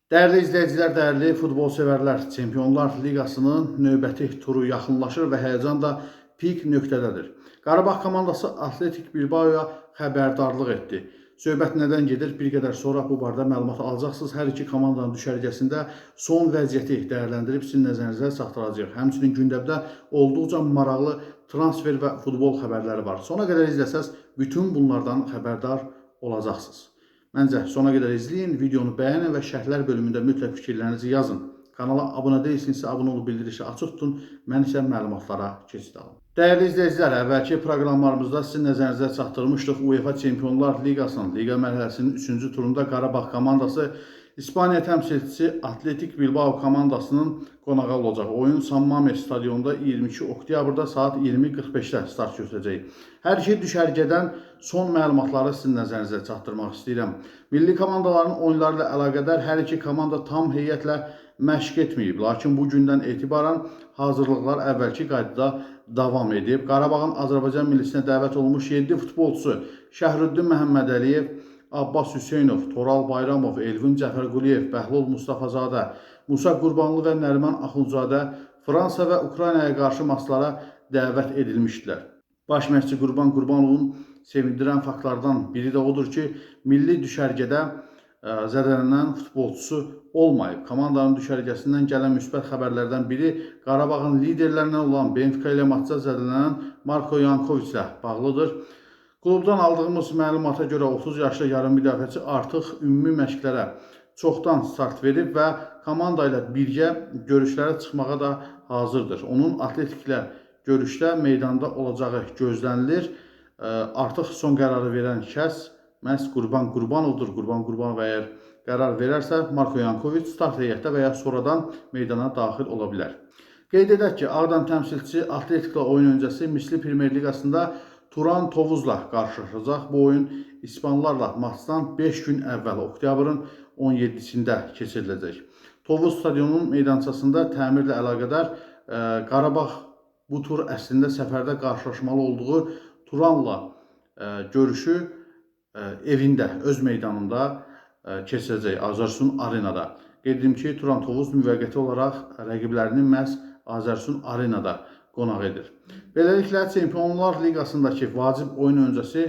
Dəyərli izləyicilər, dəyərli futbol sevərlər, Çempionlar Liqasının növbəti turu yaxınlaşır və həyəcan da pik nöqtədədir. Qarabağ komandası Atletik Bilbao'ya xəbərdarlıq etdi. Söhbət nədən gedir? Bir qədər sonra bu barədə məlumat alacaqsınız. Hər iki komandanın düşərgəsində son vəziyyəti dəyərləndirib sizin nəzərinizə çatdıracağıq. Həmçinin gündəmdə olduqca maraqlı transfer və futbol xəbərləri var. Sona qədər izləsəz bütün bunlardan xəbərdar olacaqsınız. Məncə sona qədər izləyin, videonu bəyənin və şərhlər bölümündə mütləq fikirlərinizi yazın. Kanala abunə deyilsinizsə, abunə olub bildirişi açıq tutun, mən isə məlumatlara keçid alım. Dəyərli izləyicilər, əvvəlki proqramlarımızda sizin nəzərinizə çatdırmışdıq UEFA Çempionlar Liqasının Liqa mərhələsinin 3-cü turunda Qarabağ komandası İspaniya təmsilçisi Atletik Bilbao komandasının qonağı olacaq. Oyun San Mames stadionunda 22 oktyabrda saat 20:45-də start götürəcək. Hər iki düşərgədən son məlumatları sizin nəzərinizə çatdırmaq istəyirəm. Milli komandaların oyunları ilə əlaqədar hər iki komanda tam heyətlə məşq etməyib. Lakin bu gündən etibarən hazırlıqlar əvvəlki qaydada davam edib. Qarabağın Azərbaycan millisinə dəvət olunmuş 7 futbolçusu Şəhrüddin Məhəmmədəliyev, Abbas Hüseynov, Toral Bayramov, Elvin Cəfərquliyev, Bəhlul Mustafazadə, Musa Qurbanlı və Nəriman Axundzadə Fransa və Ukraynaya qarşı maçlara dəvət edilmişdilər. Baş məşqçi Qurban Qurbanovun sevindirən faktlardan biri də odur ki, milli düşərgədə zədələnən futbolçusu olmayıb. Komandanın düşərgəsindən gələn müsbət xəbərlərdən biri Qarabağın liderlərindən olan Benfica ilə maçda zədələnən Marko Yankovic ilə bağlıdır. Klubdan aldığımız məlumata görə 30 yaşlı yarım müdafiəçi artıq ümumi məşqlərə çoxdan start verib və komanda ilə birgə görüşlərə çıxmağa da hazırdır. Onun Atletiklə görüşdə meydanda olacağı gözlənilir. Artıq son qərarı verən şəxs məhz Qurban Qurbanovdur. Qurban Qurbanov əgər qərar verərsə, Marko Yankovic start heyətdə və ya sonradan meydana daxil ola bilər. Qeyd edək ki, Ağdam təmsilçisi Atletiklə oyun öncəsi Misli Premyer Liqasında Turan Tovuzla qarşılaşacaq. Bu oyun İspanlarla maçdan 5 gün əvvəl oktyabrın 17-sində keçiriləcək. Tovuz stadionunun meydançasında təmirlə əlaqədar Qarabağ bu tur əslində səfərdə qarşılaşmalı olduğu Turanla görüşü evində, öz meydanında keçiriləcək Azərsun Arenada. Qeyd edim ki, Turan Tovuz müvəqqəti olaraq rəqiblərinin məhz Azərsun Arenada qonaq edir. Beləliklə, Çempionlar Liqasındakı vacib oyun öncəsi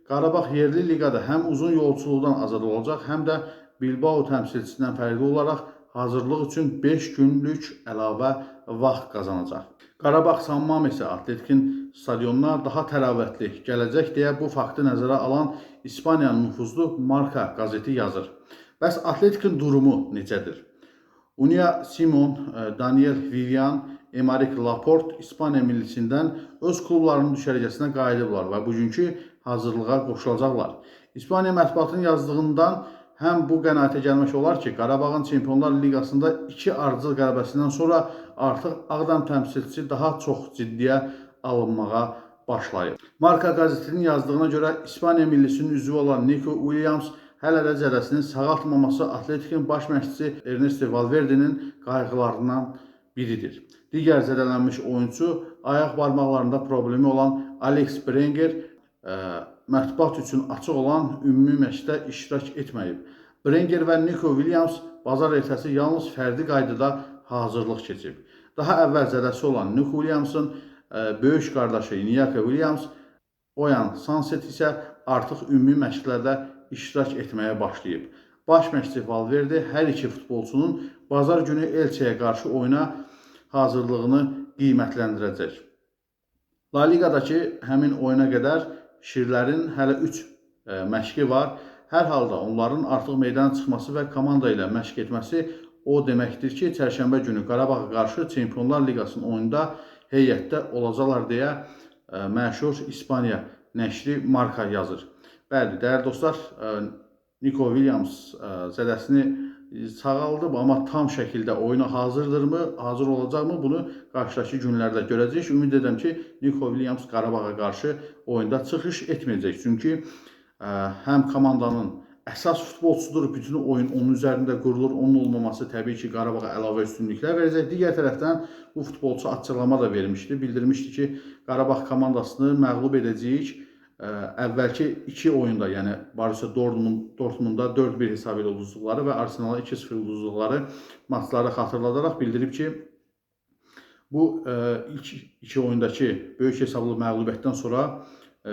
Qarabağ yerli liqada həm uzun yolculuqdan azad olacaq, həm də Bilbao təmsilçisindən fərqli olaraq hazırlıq üçün 5 günlük əlavə vaxt qazanacaq. Qarabağ San Mamesi Atletikin stadionuna daha təravətli gələcək deyə bu faktı nəzərə alan İspaniyanın nüfuzlu Marca qəzeti yazır. Bəs Atletikin durumu necədir? Unia Simon, Daniel Vivian, Emerick Laporte İspaniya millisindən öz klublarının düşərgəsinə qayıdıblar və bugünkü hazırlığa qoşulacaqlar. İspaniya mətbuatının yazdığından həm bu qənaətə gəlmək olar ki, Qarabağın Çempionlar Liqasında 2 ardıcıl qələbəsindən sonra artıq Ağdam təmsilçisi daha çox ciddiyə alınmağa başlayıb. Marca qəzetinin yazdığına görə İspaniya millisinin üzvü olan Nico Williams hələ də zədəsinin sağaltmaması Atletikin baş məşqçisi Ernesto Valverde'nin qayğılarından biridir. Digər zədələnmiş oyuncu ayaq barmaqlarında problemi olan Alex Brenger mətbuat üçün açıq olan ümumi məşqdə iştirak etməyib. Brenger və Nico Williams bazar ertəsi yalnız fərdi qaydada hazırlıq keçib. Daha əvvəl zədəsi olan Nico Williamsın böyük qardaşı Iñaki Williams, Oyan Sanset isə artıq ümumi məşqlərdə iştirak etməyə başlayıb. Baş məşqçi Valverde hər iki futbolçunun bazar günü Elçəyə qarşı oyuna hazırlığını qiymətləndirəcək. La Liqadakı həmin oyuna qədər şirlərin hələ 3 məşqi var. Hər halda onların artıq meydana çıxması və komanda ilə məşq etməsi o deməkdir ki, çərşənbə günü Qarabağa qarşı Çempionlar Liqasının oyunda heyətdə olacaqlar deyə məşhur İspaniya nəşri Marca yazır. Bəli, dəyərli dostlar, Nico Williams zədəsini sağaldıb, amma tam şəkildə oyuna hazırdırmı, hazır olacaqmı, bunu qarşıdakı günlərdə görəcəyik. Ümid edirəm ki, Nico Williams Qarabağa qarşı oyunda çıxış etməyəcək. Çünki həm komandanın əsas futbolçudur, bütün oyun onun üzərində qurulur, onun olmaması təbii ki, Qarabağa əlavə üstünlüklər verəcək. Digər tərəfdən bu futbolçu açıqlama da vermişdi, bildirmişdi ki, Qarabağ komandasını məğlub edəcəyik, əvvəlki 2 oyunda, yəni Borussia Dortmunda 4-1 hesab ilə uduzduqları və Arsenala 2-0 uduzduqları maçları xatırladaraq bildirib ki, bu ilk 2 oyundakı böyük hesablı məğlubiyyətdən sonra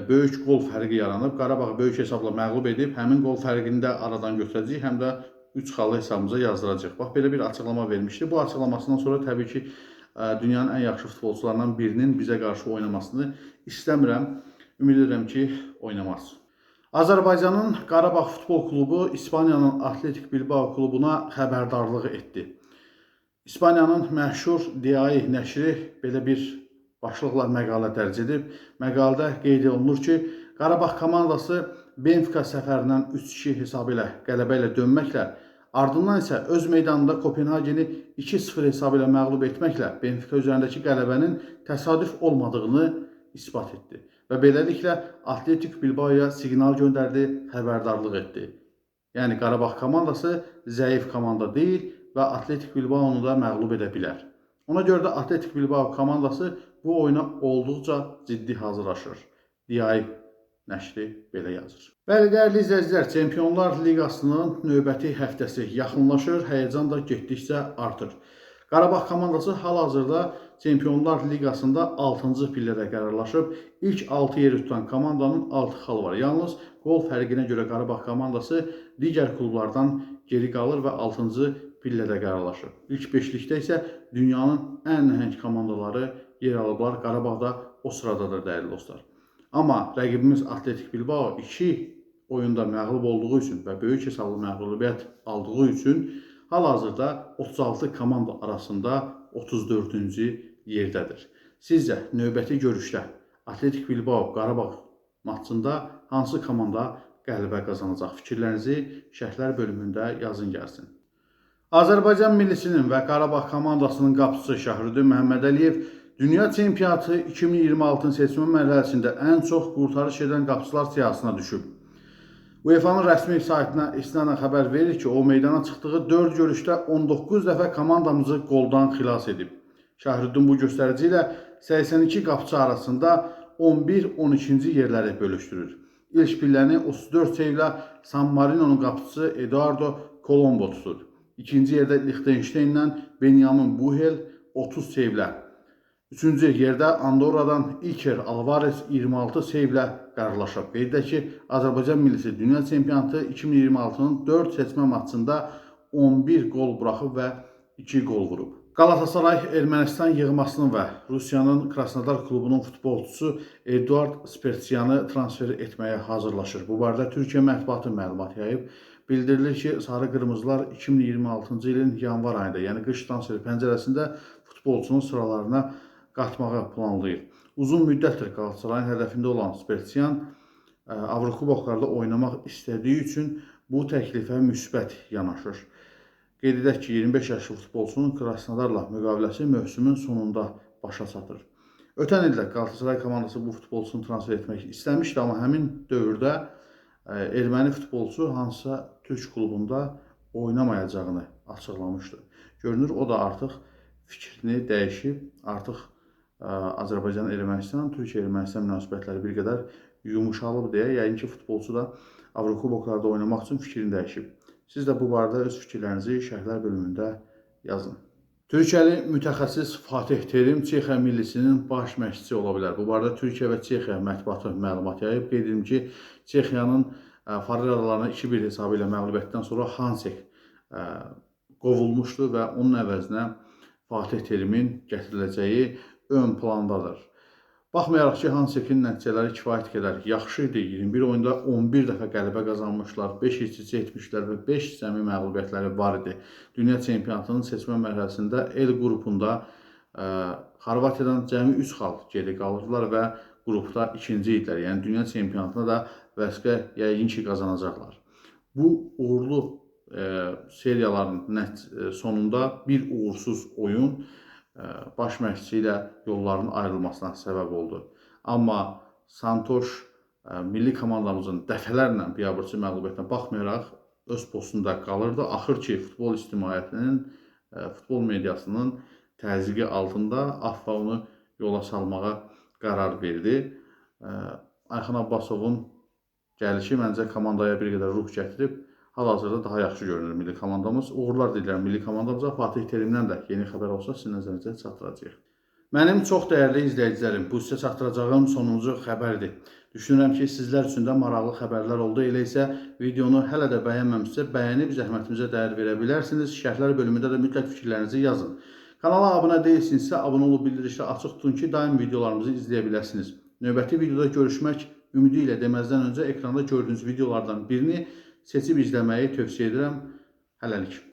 böyük gol fərqi yaranıb. Qarabağ böyük hesabla məğlub edib, həmin gol fərqini də aradan götürəcək, həm də 3 xallı hesabımıza yazdıracaq. Bax, belə bir açıqlama vermişdi. Bu açıqlamasından sonra təbii ki, dünyanın ən yaxşı futbolçularından birinin bizə qarşı oynamasını istəmirəm. Ümid edirəm ki, oynamaz. Azərbaycanın Qarabağ Futbol Klubu İspaniyanın Atletik Bilbao klubuna xəbərdarlıq etdi. İspaniyanın məşhur DAI nəşri belə bir başlıqla məqalə dərc edib. Məqalədə qeyd olunur ki, Qarabağ komandası Benfica səfərindən 3-2 hesabı ilə qələbə ilə dönməklə, ardından isə öz meydanında Kopenhageni 2-0 hesabı ilə məğlub etməklə Benfica üzərindəki qələbənin təsadüf olmadığını isbat etdi. Və beləliklə Atletik Bilbao'ya siqnal göndərdi, xəbərdarlıq etdi. Yəni Qarabağ komandası zəif komanda deyil və Atletik Bilbao'nu da məğlub edə bilər. Ona görə də Atletik Bilbao komandası bu oyuna olduqca ciddi hazırlaşır. DAI nəşri belə yazır. Bəli, dəyərli izləyicilər, Çempionlar Liqasının növbəti həftəsi yaxınlaşır, həyəcan da getdikcə artır. Qarabağ komandası hal-hazırda Çempionlar Liqasında 6-cı pillədə qərarlaşıb. İlk 6 yeri tutan komandanın 6 xalı var. Yalnız qol fərqinə görə Qarabağ komandası digər klublardan geri qalır və 6-cı pillədə qərarlaşır. İlk 5-likdə isə dünyanın ən nəhəng komandaları yer alıblar. Qarabağ da o sıradadır, dəyərli dostlar. Amma rəqibimiz Atletik Bilbao 2 oyunda məğlub olduğu üçün və böyük hesablı məğlubiyyət aldığı üçün hal-hazırda 36 komanda arasında 34-cü yerdədir. Sizcə, növbəti görüşdə Atletik Bilbao Qarabağ maçında hansı komanda qələbə qazanacaq? Fikirlərinizi şərhlər bölümündə yazın gəlsin. Azərbaycan millisinin və Qarabağ komandasının qapıçısı Şahrüddin Məhəmmədəliyev Dünya Çempionatı 2026-nın seçmə mərhələsində ən çox qurtarış edən qapıçılar siyahısına düşüb. UEFA-nın rəsmi saytına istinadən xəbər verir ki, o meydana çıxdığı 4 görüşdə 19 dəfə komandamızı qoldan xilas edib. Şahrüddin bu göstərici ilə 82 qapıçı arasında 11-12-ci yerləri bölüşdürür. İlk pilləni 34 sevlə San Marino'nun qapıçısı Eduardo Colombo tutur. İkinci yerdə Liechtenstein'dən Benjamin Buchel 30 sevlə. Üçüncü yerdə Andorradan Iker Alvarez 26 sevlə qərarlaşıb. Qeyd edək ki, Azərbaycan millisi Dünya Çempionatı 2026-nın 4 seçmə maçında 11 gol buraxıb və 2 gol vurub. Galatasaray Ermənistan yığmasının və Rusiyanın Krasnodar klubunun futbolçusu Eduard Spetsyanı transfer etməyə hazırlaşır. Bu barədə Türkiyə mətbuatı məlumat yayıb. Bildirilir ki, Sarı-Qırmızılar 2026-cı ilin yanvar ayında, yəni qış transferi pəncərəsində futbolçunun sıralarına qatmağı planlayır. Uzun müddətdir Galatasarayın hədəfində olan Spetsyan Avrokuboklarda oynamaq istədiyi üçün bu təklifə müsbət yanaşır. Qeyd edək ki, 25 yaşlı futbolçunun Krasnodarla müqaviləsi mövsümün sonunda başa çatır. Ötən ildə Galatasaray komandası bu futbolçunu transfer etmək istəmişdi, amma həmin dövrdə erməni futbolçu hansısa türk klubunda oynamayacağını açıqlamışdı. Görünür, o da artıq fikrini dəyişib, artıq Azərbaycan Ermənistan, Türkiyə-Ermənistan münasibətləri bir qədər yumuşalıb deyə, yəqin ki, futbolçu da Avrokuboklarda oynamaq üçün fikrini dəyişib. Siz də bu barədə öz fikirlərinizi şərhlər bölümündə yazın. Türkiyəli mütəxəssis Fatih Terim Çexiya millisinin baş məşqçisi ola bilər. Bu barədə Türkiyə və Çexiya mətbuatı məlumat yayıb. Qeyd edim ki, Çexiyanın Fareralarına 2-1 hesabı ilə məğlubiyyətdən sonra Hansek qovulmuşdu və onun əvəzinə Fatih Terimin gətiriləcəyi ön plandadır. Baxmayaraq ki, Hansekin nəticələri kifayət qədər yaxşı idi. 21 oyunda 11 dəfə qələbə qazanmışlar, 5 işçi etmişlər və 5 cəmi məğlubiyyətləri var idi. Dünya Çempionatının seçmə mərhələsində El qrupunda Xorvatiyadan cəmi 3 xal geri qalırdılar və qrupda ikinci idilər. Yəni Dünya Çempionatına da vəsqə yəqin ki, qazanacaqlar. Bu uğurlu seriyaların sonunda bir uğursuz oyun baş məşqçi ilə yolların ayrılmasına səbəb oldu. Amma Santoş milli komandamızın dəfələrlə biabırçı məğlubiyyətinə baxmayaraq öz postunda qalırdı. Axır ki, futbol ictimaiyyətinin, futbol mediasının təzyiqi altında AFFA onu yola salmağa qərar verdi. Ayxan Abbasovun gəlişi məncə komandaya bir qədər ruh gətirib. Hal-hazırda daha yaxşı görünür milli komandamız. Uğurlar diləyirəm milli komandamıza. Fatih Terimdən də yeni xəbər olsa sizin nəzərinizə çatdıracağıq. Mənim çox dəyərli izləyicilərim, bu sizə çatdıracağım sonuncu xəbərdir. Düşünürəm ki, sizlər üçün də maraqlı xəbərlər oldu. Elə isə videonu hələ də bəyənməmişsə, bəyənib zəhmətimizə dəyər verə bilərsiniz. Şərhlər bölümündə də mütləq fikirlərinizi yazın. Kanala abunə deyilsinizsə, abunə olub bildirişləri açıq tutun ki, daim videolarımızı izləyə biləsiniz. Növbəti videoda görüşmək ümidi ilə deməzdən öncə ekranda gördüyünüz videolardan birini seçib izləməyi tövsiyə edirəm. Hələlik.